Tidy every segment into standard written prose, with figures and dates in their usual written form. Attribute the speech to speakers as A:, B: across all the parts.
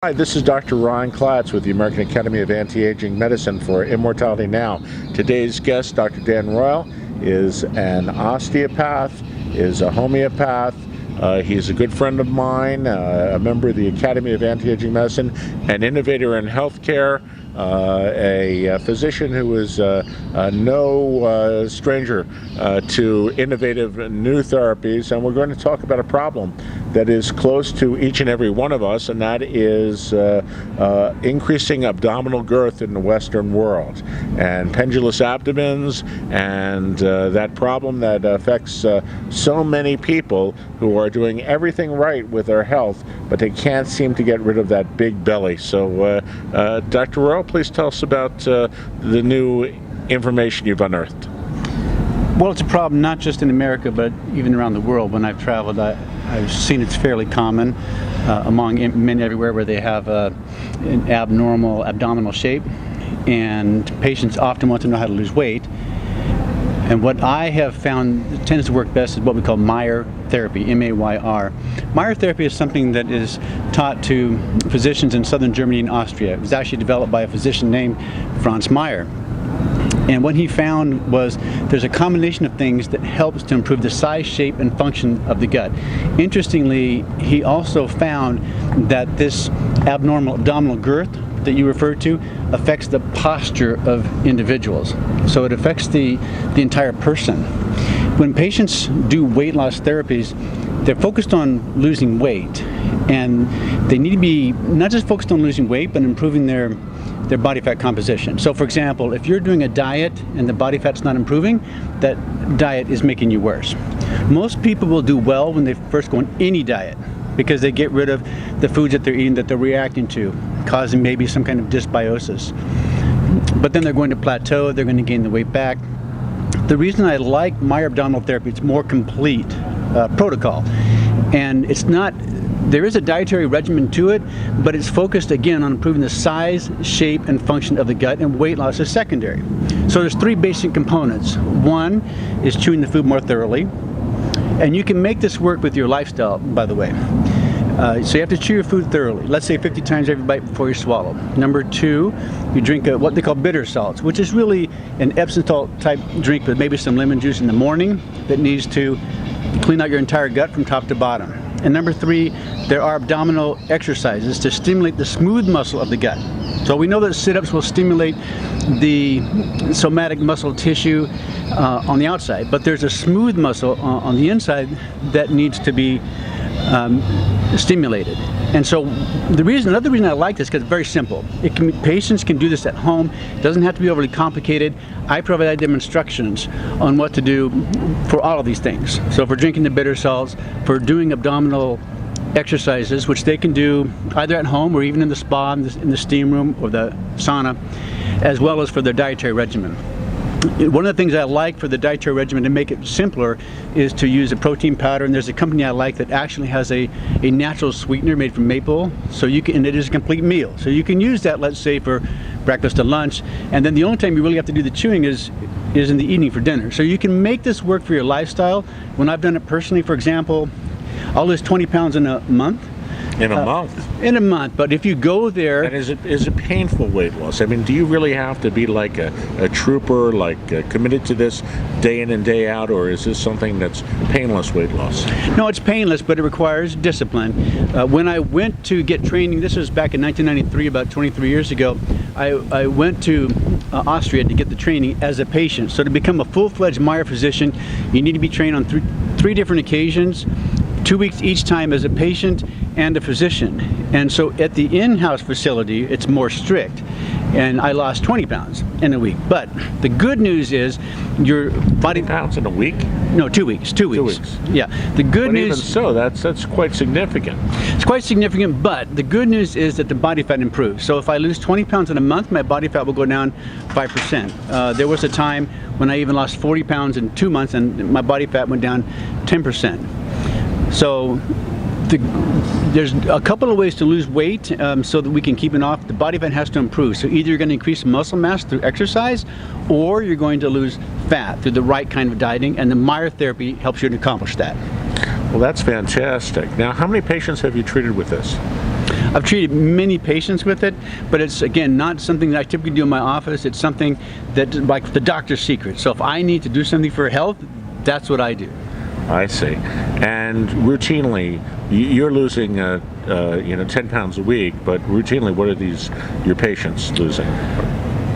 A: Hi, this is Dr. Ron Klatz with the American Academy of Anti-Aging Medicine for Immortality Now. Today's guest, Dr. Dan Royal, is an osteopath, is a homeopath. He's a good friend of mine, a member of the Academy of Anti-Aging Medicine, an innovator in healthcare, a physician who is no stranger to innovative new therapies, and we're going to talk about a problem that is close to each and every one of us, and that is increasing abdominal girth in the Western world, and pendulous abdomens, and that problem that affects so many people who are doing everything right with their health, but they can't seem to get rid of that big belly. So Dr. Royal, please tell us about the new information you've unearthed.
B: Well, it's a problem not just in America, but even around the world. When I've traveled, I've seen it's fairly common among men everywhere where they have an abnormal abdominal shape, and patients often want to know how to lose weight. And what I have found tends to work best is what we call Mayr therapy, M-A-Y-R. Mayr therapy is something that is taught to physicians in southern Germany and Austria. It was actually developed by a physician named Franz Mayr. And what he found was there's a combination of things that helps to improve the size, shape, and function of the gut. Interestingly, he also found that this abnormal abdominal girth that you referred to affects the posture of individuals. So it affects the entire person. When patients do weight loss therapies, they're focused on losing weight, and they need to be not just focused on losing weight, but improving their body fat composition. So for example, if you're doing a diet and the body fat's not improving, that diet is making you worse. Most people will do well when they first go on any diet because they get rid of the foods that they're eating that they're reacting to, causing maybe some kind of dysbiosis. But then they're going to plateau, they're going to gain the weight back. The reason I like Mayr abdominal therapy, it's more complete protocol. And it's not, there is a dietary regimen to it, but it's focused again on improving the size, shape, and function of the gut, and weight loss is secondary. So there's three basic components. One is chewing the food more thoroughly, and you can make this work with your lifestyle, by the way. So you have to chew your food thoroughly. Let's say 50 times every bite before you swallow. Number two, you drink what they call bitter salts, which is really an Epsom salt type drink with maybe some lemon juice in the morning that needs to clean out your entire gut from top to bottom. And number three, there are abdominal exercises to stimulate the smooth muscle of the gut. So we know that sit-ups will stimulate the somatic muscle tissue on the outside, but there's a smooth muscle on the inside that needs to be stimulated. And so another reason I like this, because it's very simple. Patients can do this at home. It doesn't have to be overly complicated. I provide them instructions on what to do for all of these things. So for drinking the bitter salts, for doing abdominal exercises, which they can do either at home or even in the spa, in the steam room or the sauna, as well as for their dietary regimen. One of the things I like for the dietary regimen to make it simpler is to use a protein powder, and there's a company I like that actually has a natural sweetener made from maple, so you can, and it is a complete meal. So you can use that, let's say, for breakfast or lunch, and then the only time you really have to do the chewing is in the evening for dinner. So you can make this work for your lifestyle. When I've done it personally, for example, I'll lose 20 pounds in a month.
A: In a month?
B: In a month, but if you go there...
A: And is it painful weight loss? I mean, do you really have to be like a trooper, like committed to this day in and day out, or is this something that's painless weight loss?
B: No, it's painless, but it requires discipline. When I went to get training, this was back in 1993, about 23 years ago, I went to Austria to get the training as a patient. So to become a full-fledged Mayr physician, you need to be trained on three different occasions, 2 weeks each time as a patient and a physician. And so at the in-house facility, it's more strict. And I lost 20 pounds in a week. But the good news is your body...
A: 20 pounds in a week?
B: No, 2 weeks. 2 weeks.
A: 2 weeks.
B: Yeah. The good news...
A: Even so, that's quite significant.
B: It's quite significant, but the good news is that the body fat improves. So if I lose 20 pounds in a month, my body fat will go down 5%. There was a time when I even lost 40 pounds in 2 months and my body fat went down 10%. So there's a couple of ways to lose weight so that we can keep it off. The body fat has to improve. So either you're going to increase muscle mass through exercise, or you're going to lose fat through the right kind of dieting, and the Mayr therapy helps you to accomplish that.
A: Well, that's fantastic. Now, how many patients have you treated with this?
B: I've treated many patients with it, but it's, again, not something that I typically do in my office. It's something that, like the doctor's secret. So if I need to do something for health, that's what I do.
A: I see. And routinely, you're losing, 10 pounds a week, but routinely, what are your patients losing?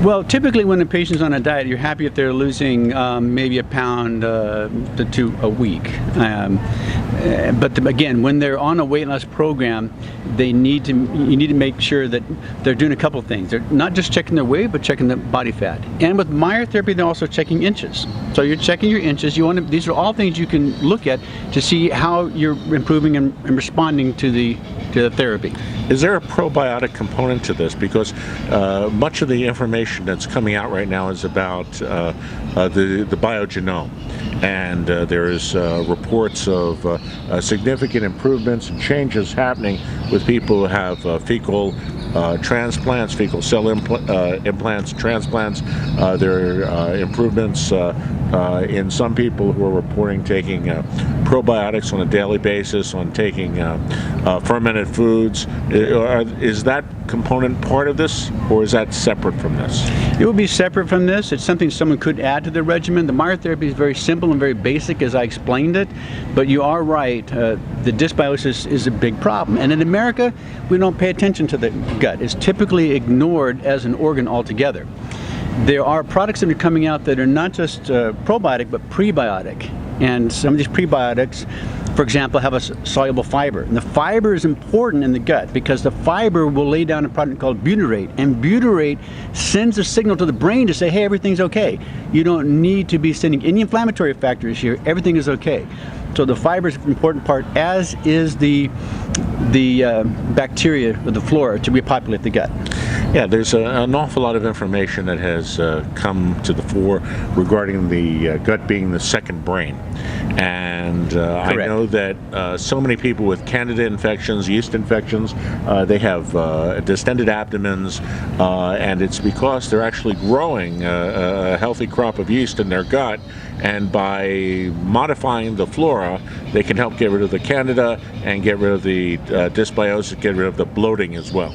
B: Well, typically when a patient's on a diet, you're happy if they're losing maybe a pound to 2 a week. But again, when they're on a weight loss program, you need to make sure that they're doing a couple of things. They're not just checking their weight, but checking the body fat. And with Mayr therapy, they're also checking inches. So you're checking your inches. These are all things you can look at to see how you're improving and responding to the therapy.
A: Is there a probiotic component to this? Because much of the information that's coming out right now is about the biogenome, and there is reports of significant improvements and changes happening with people who have fecal transplants, fecal cell implants, transplants. There are improvements in some people who are reporting taking probiotics on a daily basis, on taking fermented foods. Is that component part of this, or is that separate from this?
B: It would be separate from this. It's something someone could add to their regimen. The Mayr therapy is very simple and very basic, as I explained it, but you are right. The dysbiosis is a big problem, and in America, we don't pay attention to the gut. It's typically ignored as an organ altogether. There are products that are coming out that are not just probiotic, but prebiotic, and some of these prebiotics, for example, have a soluble fiber. And the fiber is important in the gut because the fiber will lay down a product called butyrate, and butyrate sends a signal to the brain to say, hey, everything's okay. You don't need to be sending any inflammatory factors here. Everything is okay. So the fiber is an important part, as is the bacteria or the flora to repopulate the gut.
A: Yeah, there's an awful lot of information that has come to the fore regarding the gut being the second brain. And I know that so many people with candida infections, yeast infections, they have distended abdomens, and it's because they're actually growing a healthy crop of yeast in their gut, and by modifying the flora, they can help get rid of the candida and get rid of the dysbiosis, get rid of the bloating as well.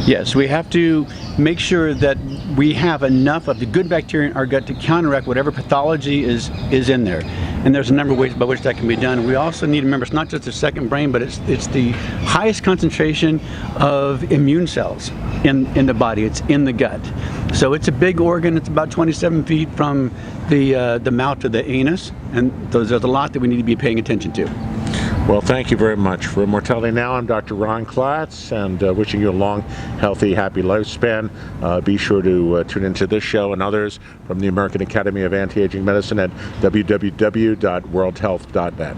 B: Yes, we have to make sure that we have enough of the good bacteria in our gut to counteract whatever pathology is in there. And there's a number of ways by which that can be done. We also need to remember it's not just the second brain, but it's the highest concentration of immune cells in the body. It's in the gut. So it's a big organ. It's about 27 feet from the mouth to the anus, and there's a lot that we need to be paying attention to.
A: Well, thank you very much. For Immortality Now, I'm Dr. Ron Klatz, and wishing you a long, healthy, happy lifespan. Be sure to tune into this show and others from the American Academy of Anti-Aging Medicine at www.worldhealth.net.